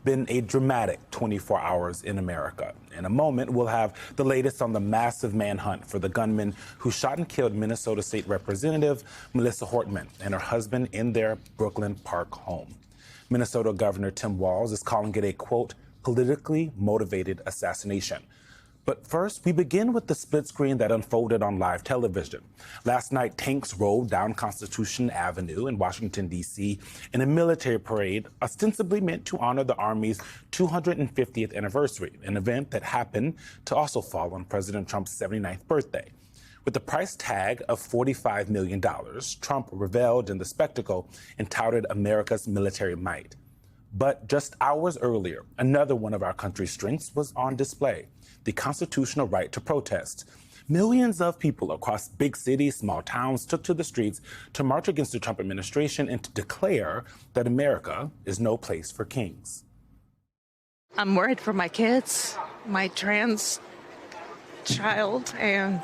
been a dramatic 24 hours in America. In a moment, we'll have the latest on the massive manhunt for the gunman who shot and killed Minnesota State Representative Melissa Hortman and her husband in their Brooklyn Park home. Minnesota Governor Tim Walz is calling it a, quote, politically motivated assassination. But first, we begin with the split screen that unfolded on live television. Last night, tanks rolled down Constitution Avenue in Washington, D.C. in a military parade ostensibly meant to honor the Army's 250th anniversary, an event that happened to also fall on President Trump's 79th birthday. With the price tag of $45 million, Trump reveled in the spectacle and touted America's military might. But just hours earlier, another one of our country's strengths was on display: the constitutional right to protest. Millions of people across big cities, small towns took to the streets to march against the Trump administration and to declare that America is no place for kings. I'm worried for my kids, my trans child, and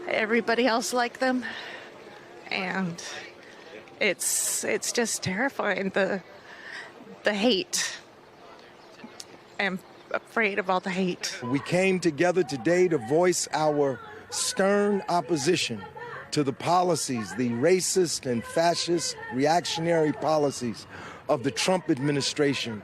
everybody else like them. And it's just terrifying, the hate. I'm afraid of all the hate. We came together today to voice our stern opposition to the policies, the racist and fascist reactionary policies of the Trump administration,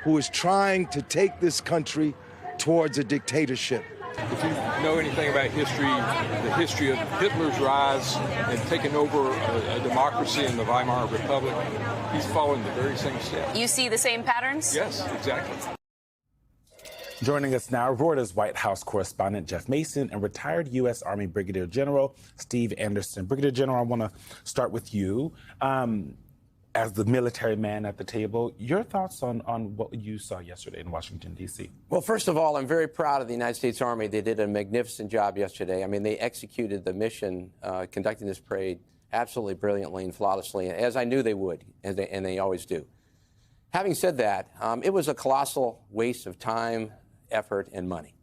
who is trying to take this country towards a dictatorship. If you know anything about history, the history of Hitler's rise and taking over a democracy in the Weimar Republic, he's following the very same steps. You see the same patterns? Yes, exactly. Joining us now, Reuters White House correspondent Jeff Mason and retired U.S. Army Brigadier General Steve Anderson. Brigadier General, I want to start with you. As the military man at the table, your thoughts on what you saw yesterday in Washington, D.C.? Well, first of all, I'm very proud of the United States Army. They did a magnificent job yesterday. I mean, they executed the mission, conducting this parade absolutely brilliantly and flawlessly, as I knew they would, and they always do. Having said that, it was a colossal waste of time, effort, and money.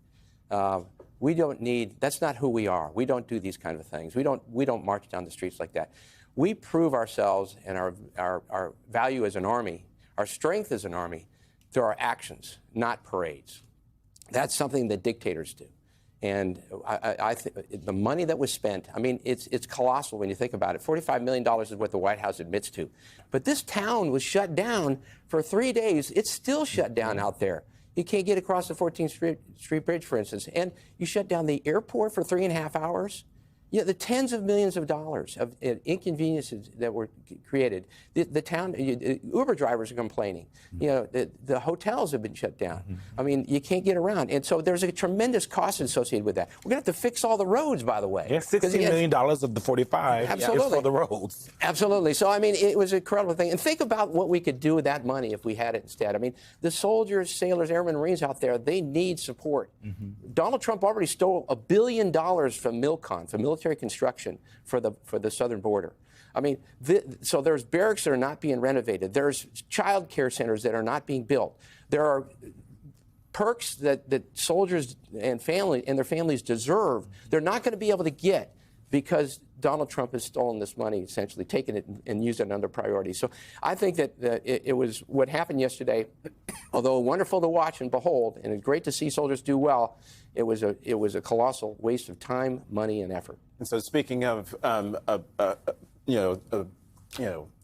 We don't need, that's not who we are. We don't do these kind of things. We don't march down the streets like that. We prove ourselves and our value as an army, our strength as an army, through our actions, not parades. That's something that dictators do. And I think the money that was spent, I mean, it's colossal when you think about it. $45 million is what the White House admits to. But this town was shut down for 3 days. It's still shut down out there. You can't get across the 14th Street Bridge, for instance. And you shut down the airport for 3.5 hours. Yeah, the tens of millions of dollars of inconveniences that were created. The town, Uber drivers are complaining. You know, the hotels have been shut down. I mean, you can't get around. And so there's a tremendous cost associated with that. We're going to have to fix all the roads, by the way. Yeah, $16 million of the 45 is for the roads. Absolutely. So, I mean, it was an incredible thing. And think about what we could do with that money if we had it instead. I mean, the soldiers, sailors, airmen, Marines out there, they need support. Donald Trump already stole $1 billion from Milcon, from military construction for the southern border. I mean, so there's barracks that are not being renovated. There's child care centers that are not being built. There are perks that soldiers and their families deserve. They're not going to be able to get because Donald Trump has stolen this money, essentially taken it and used it under priorities. So I think that it was what happened yesterday, although wonderful to watch and behold, and it's great to see soldiers do well, it was a colossal waste of time, money, and effort. And so, speaking of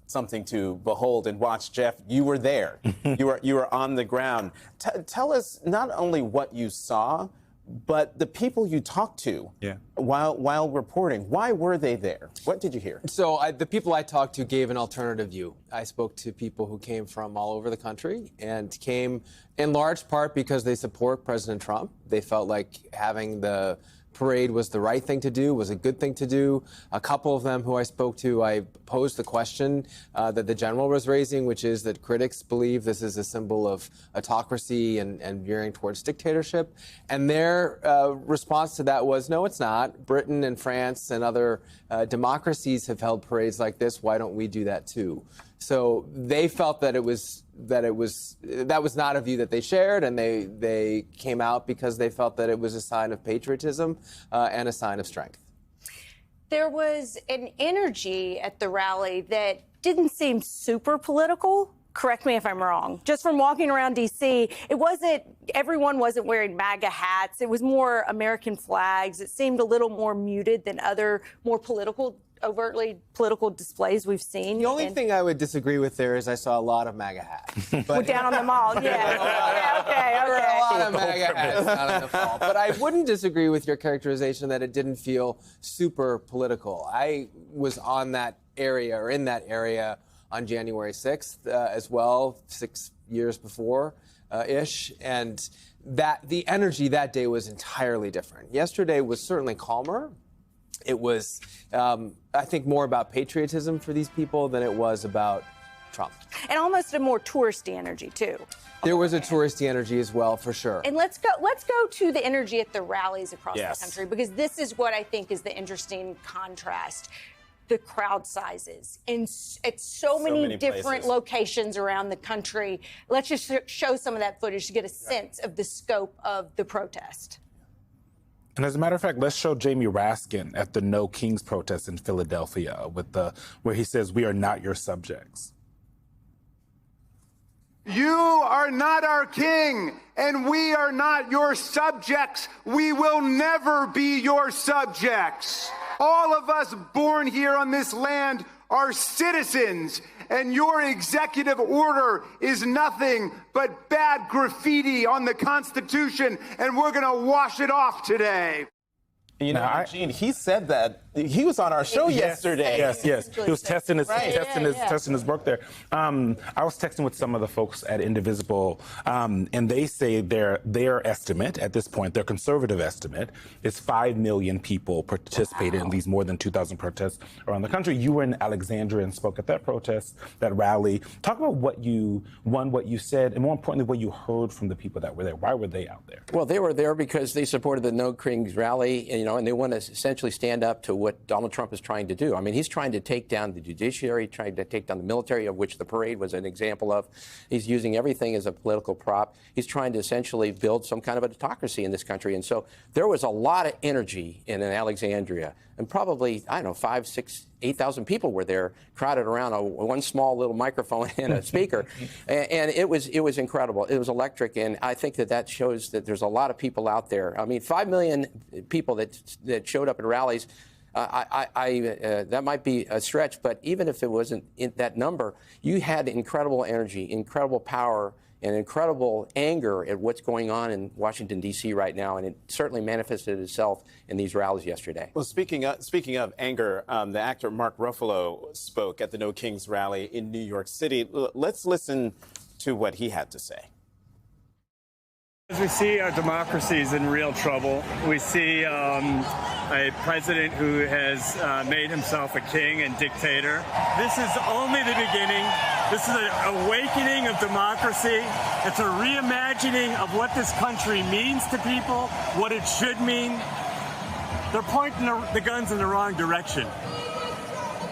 something to behold and watch, Jeff, you were there. you were on the ground. Tell us not only what you saw, but the people you talked to while reporting. Why were they there? What did you hear? So the people I talked to gave an alternative view. I spoke to people who came from all over the country and came in large part because they support President Trump. They felt like having the parade was the right thing to do, was a good thing to do. A couple of them who I spoke to, I posed the question that the general was raising, which is that critics believe this is a symbol of autocracy and veering towards dictatorship. And their response to that was, no, it's not. Britain and France and other democracies have held parades like this. Why don't we do that too? So they felt that that was not a view that they shared, and they came out because they felt that it was a sign of patriotism and a sign of strength. There was an energy at the rally that didn't seem super political. correct me if I'm wrong, just from walking around D.C., everyone wasn't wearing MAGA hats. It was more American flags. It seemed a little more muted than other more overtly political displays we've seen. The only thing I would disagree with there is I saw a lot of MAGA hats. We're down on the mall, yeah. There were Okay. a lot of MAGA hats out in the fall. But I wouldn't disagree with your characterization that it didn't feel super political. I was in that area on January 6th as well, 6 years before ish, and that the energy that day was entirely different. Yesterday was certainly calmer. It was, I think, more about patriotism for these people than it was about Trump. And almost a more touristy energy, too. There was a touristy energy as well, for sure. And let's go to the energy at the rallies across Yes. the country, because this is what I think is the interesting contrast. The crowd sizes at so many different places. locations around the country. Let's just show some of that footage to get a sense of the scope of the protest. And as a matter of fact, let's show Jamie Raskin at the No Kings protest in Philadelphia where he says, "We are not your subjects." You are not our king, and we are not your subjects. We will never be your subjects. All of us born here on this land are citizens, and your executive order is nothing but bad graffiti on the Constitution, and we're going to wash it off today. You know, Gene, he said that he was on our show yesterday. Yes. He was testing his work there. I was texting with some of the folks at Indivisible, and they say their estimate at this point, their conservative estimate, is 5 million people participated in these more than 2,000 protests around the country. You were in Alexandria and spoke at that protest, that rally. Talk about what you said, and more importantly, what you heard from the people that were there. Why were they out there? Well, they were there because they supported the No Kings rally, and they want to essentially stand up to what Donald Trump is trying to do. I mean, he's trying to take down the judiciary, trying to take down the military, of which the parade was an example of. He's using everything as a political prop. He's trying to essentially build some kind of an autocracy in this country. And so there was a lot of energy in Alexandria. And probably, 5,000, 6,000, 8,000 people were there, crowded around one small little microphone and a speaker. And it was incredible. It was electric. And I think that shows that there's a lot of people out there. I mean, 5 million people that showed up at rallies, that might be a stretch, but even if it wasn't in that number, you had incredible energy, incredible power, and incredible anger at what's going on in Washington, D.C. right now, and it certainly manifested itself in these rallies yesterday. Well, speaking of anger, the actor Mark Ruffalo spoke at the No Kings rally in New York City. Let's listen to what he had to say. As we see our democracy is in real trouble, we see a president who has made himself a king and dictator. This is only the beginning. This is an awakening of democracy. It's a reimagining of what this country means to people, what it should mean. They're pointing the guns in the wrong direction.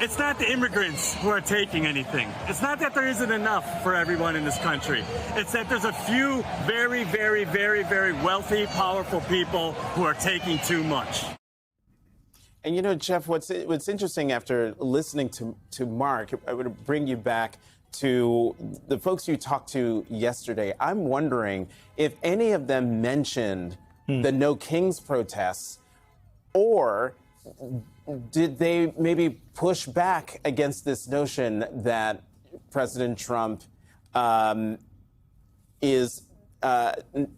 It's not the immigrants who are taking anything. It's not that there isn't enough for everyone in this country. It's that there's a few very, very, very, very wealthy, powerful people who are taking too much. And you know, Jeff, what's interesting after listening to Mark, I would bring you back to the folks you talked to yesterday. I'm wondering if any of them mentioned the No Kings protests, or did they maybe push back against this notion that President Trump is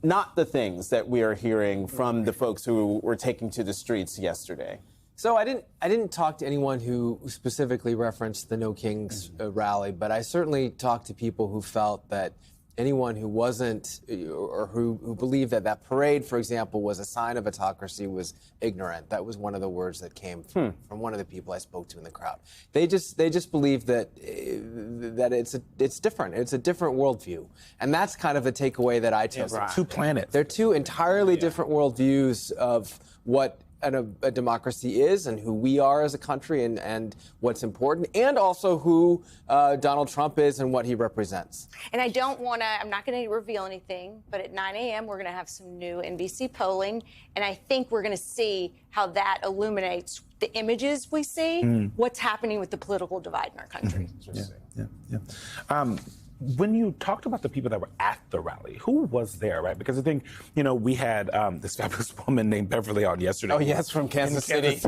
not the things that we are hearing from the folks who were taking to the streets yesterday? So I didn't talk to anyone who specifically referenced the No Kings rally, but I certainly talked to people who felt that anyone who wasn't or who believed that parade, for example, was a sign of autocracy was ignorant. That was one of the words that came from one of the people I spoke to in the crowd. They just believe that it's different. It's a different worldview, and that's kind of the takeaway that I took. Right. Two planets. They're two entirely different worldviews of what a democracy is and who we are as a country and what's important, and also who Donald Trump is and what he represents. And I'm not going to reveal anything, but at 9 a.m. we're going to have some new NBC polling, and I think we're going to see how that illuminates the images we see, what's happening with the political divide in our country. when you talked about the people that were at the rally, who was there, right? Because I think, you know, we had this fabulous woman named Beverly on yesterday. Oh, yes, from Kansas City.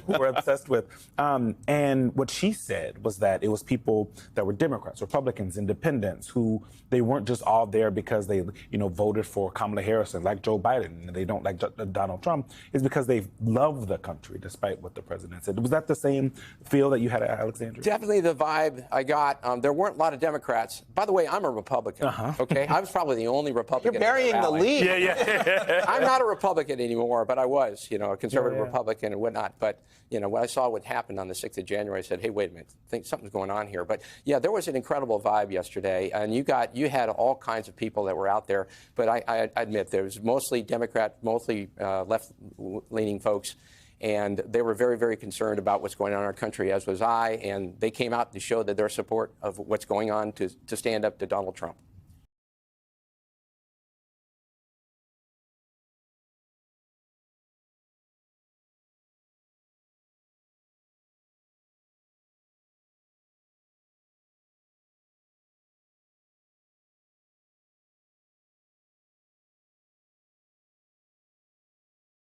Who we're obsessed with. And what she said was that it was people that were Democrats, Republicans, independents, who they weren't just all there because they, you know, voted for Kamala Harris and like Joe Biden and they don't like Donald Trump. It's because they love the country despite what the president said. Was that the same feel that you had at Alexandria? Definitely the vibe I got. There weren't a lot of Democrats. By the way, I'm a Republican. Okay, I was probably the only Republican. You're burying the lead. Yeah. I'm not a Republican anymore, but I was, you know, a conservative Republican and whatnot. But, you know, when I saw what happened on the 6th of January, I said, hey, wait a minute, I think something's going on here. But, yeah, there was an incredible vibe yesterday. And you had all kinds of people that were out there. But I admit there was mostly Democrat, mostly left-leaning folks. And they were very, very concerned about what's going on in our country, as was I. And they came out to show that their support of what's going on to stand up to Donald Trump.